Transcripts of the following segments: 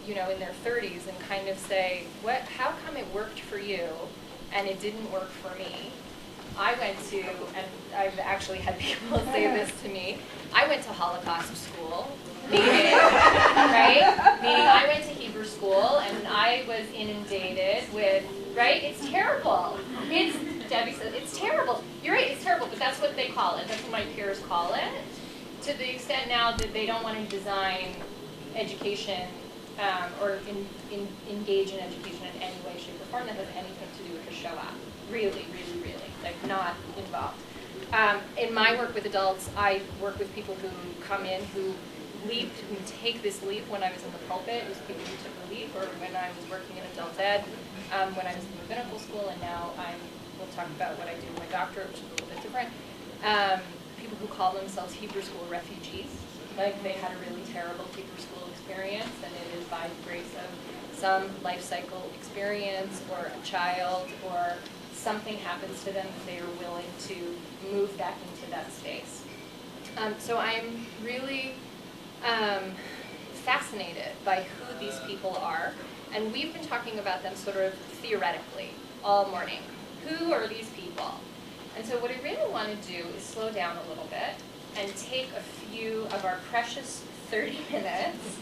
you know, in their 30s and kind of say, how come it worked for you and it didn't work for me? I went to, and I've actually had people say this to me, I went to Holocaust school, meaning, right? Meaning I went to Hebrew school and I was inundated with, right? It's terrible. Debbie says, it's terrible. You're right, it's terrible, but that's what they call it. That's what my peers call it. To the extent now that they don't want to design education or engage in education in any way, shape, or form that has anything to do with the Shoah. Really, really, really, like not involved. In my work with adults, I work with people who come in who take this leap when I was in the pulpit. It was people who took the leap, or when I was working in adult ed, when I was in rabbinical school, and now we'll talk about what I do in my doctorate, which is a little bit different. People who call themselves Hebrew school refugees, like they had a really terrible Hebrew school experience, and it is by the grace of some life cycle experience, or a child, or something happens to them that they are willing to move back into that space. So I'm really fascinated by who these people are, and we've been talking about them sort of theoretically all morning. Who are these people? And so what I really want to do is slow down a little bit and take a few of our precious 30 minutes,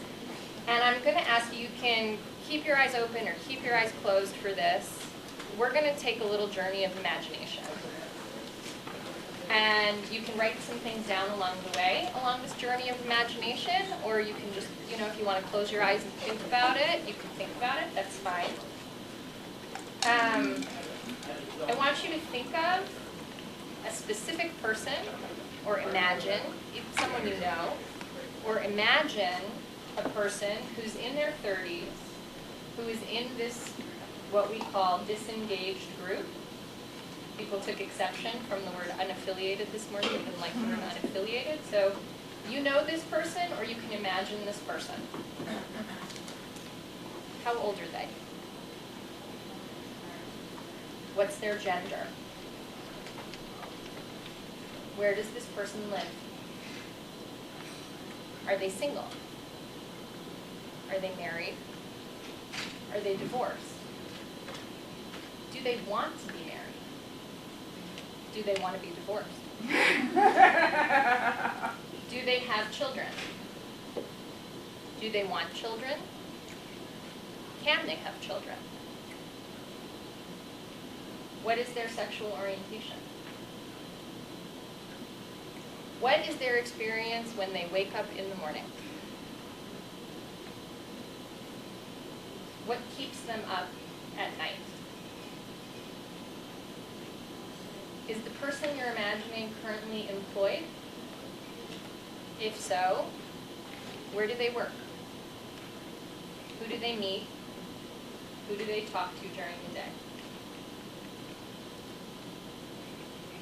and I'm going to ask you can keep your eyes open or keep your eyes closed for this. We're going to take a little journey of imagination. And you can write some things down along the way, along this journey of imagination, or you can just, you know, if you want to close your eyes and think about it, you can think about it, that's fine. I want you to think of a specific person, or imagine someone you know, or imagine a person who's in their 30s, who is in this, what we call disengaged group. People took exception from the word unaffiliated this morning, we didn't like the word unaffiliated. So you know this person, or you can imagine this person. How old are they? What's their gender? Where does this person live? Are they single? Are they married? Are they divorced? Do they want to be married? Do they want to be divorced? Do they have children? Do they want children? Can they have children? What is their sexual orientation? What is their experience when they wake up in the morning? What keeps them up at night? Is the person you're imagining currently employed? If so, where do they work? Who do they meet? Who do they talk to during the day?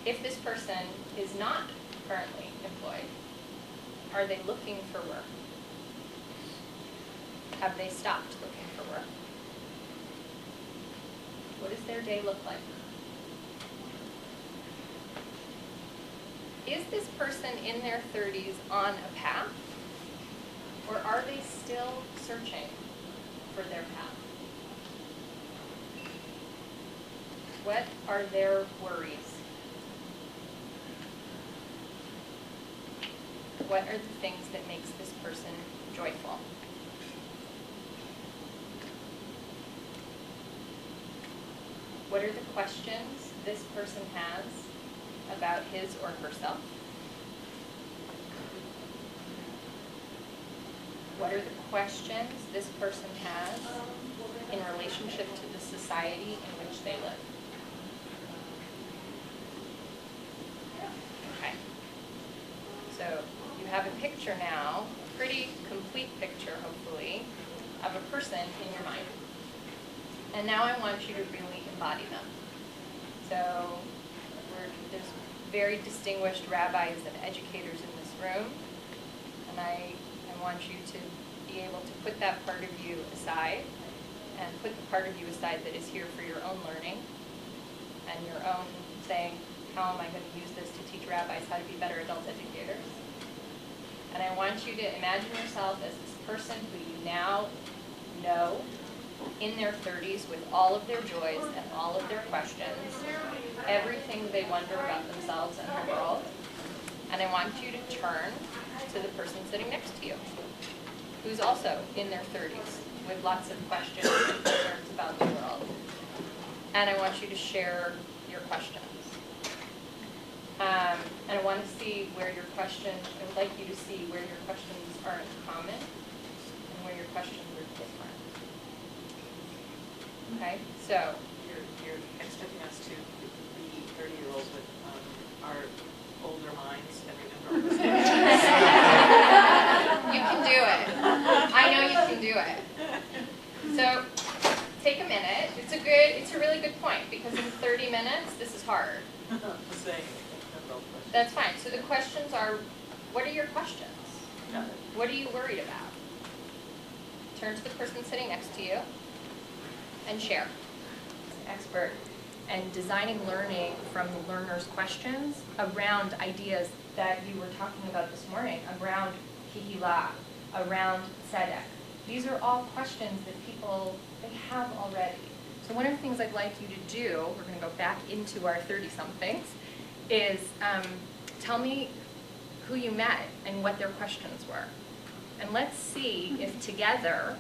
If this person is not currently employed, are they looking for work? Have they stopped looking for work? What does their day look like? Is this person in their 30s on a path, or are they still searching for their path? What are their worries? What are the things that makes this person joyful? What are the questions this person has about his or herself? What are the questions this person has in relationship to the society in which they live? Okay. So you have a picture now, a pretty complete picture, hopefully, of a person in your mind. And now I want you to really embody them. So there's very distinguished rabbis and educators in this room, and I want you to be able to put that part of you aside, and put the part of you aside that is here for your own learning, and your own saying, how am I going to use this to teach rabbis how to be better adult educators? And I want you to imagine yourself as this person who you now in their 30s with all of their joys and all of their questions, everything they wonder about themselves and the world. And I want you to turn to the person sitting next to you, who's also in their 30s with lots of questions and concerns about the world. And I want you to share your questions. And I want to see where your question, I would like you to see where your questions are in common and where your questions are different. Okay, so. You're expecting us to be 30-year-olds with our older minds and remember all those You can do it. I know you can do it. So take a minute. It's a really good point, because in 30 minutes, this is hard. That's fine. So the questions are, what are your questions? What are you worried about? Turn to the person sitting next to you and share. Expert and designing learning from the learner's questions around ideas that you were talking about this morning, around kihila, around tzedek. These are all questions that people, they have already. So one of the things I'd like you to do, we're going to go back into our 30-somethings, is tell me who you met and what their questions were. And let's see if together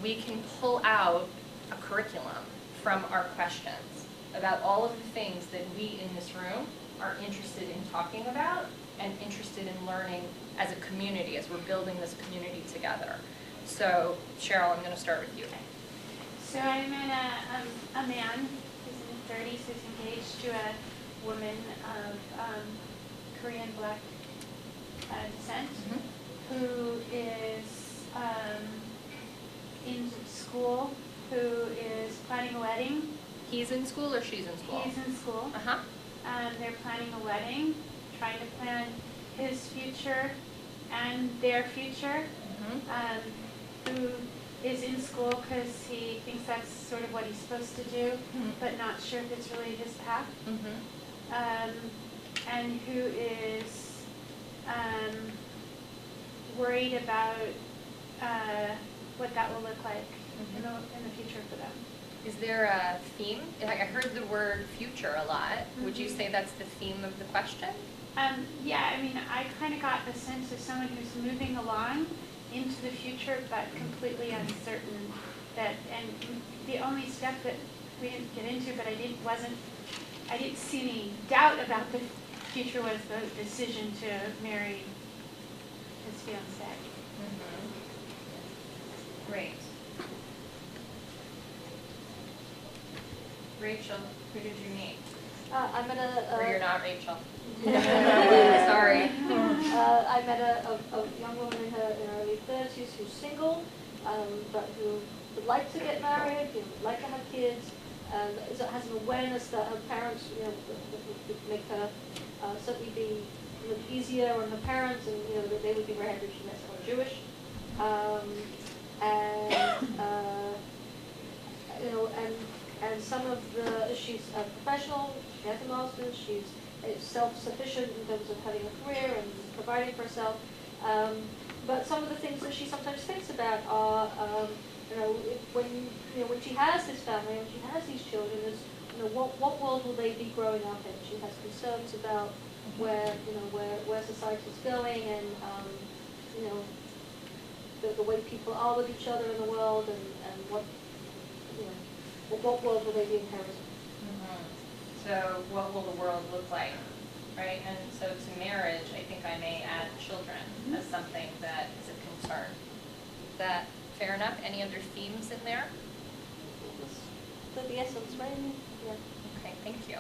we can pull out a curriculum from our questions about all of the things that we in this room are interested in talking about and interested in learning as a community, as we're building this community together. So, Cheryl, I'm going to start with you. So I met a man who's in his 30s who's engaged to a woman of Korean black descent, who is in school, who is planning a wedding. He's in school or she's in school? He's in school. They're planning a wedding, trying to plan his future and their future. Who is in school because he thinks that's sort of what he's supposed to do, but not sure if it's really his path. And who is worried about what that will look like in the future for them. Is there a theme? I heard the word future a lot. Would you say that's the theme of the question? Yeah, I mean, I kind of got the sense of someone who's moving along into the future, but completely uncertain. And the only step that we didn't get into, but I didn't see any doubt about the future, was the decision to marry his fiancée. Great. Rachel, who did you meet? I met a... Or you're not Rachel. Sorry. I met a young woman in her early 30s who's single, but who would like to get married, would like to have kids, has an awareness that her parents, would make her certainly be easier on her parents, and that they would be very happy if she met someone Jewish. And some of the, she's a professional, she has a master's, she's self-sufficient in terms of having a career and providing for herself. But some of the things that she sometimes thinks about are, when she has this family, when she has these children, is, what world will they be growing up in? She has concerns about where society's going, and the way people are with each other in the world, and what world will they be inheriting? So what will the world look like, right? And so to marriage, I think I may add children as something that is a concern. Is that fair enough? Any other themes in there? The essence, right? Yeah. Okay, thank you.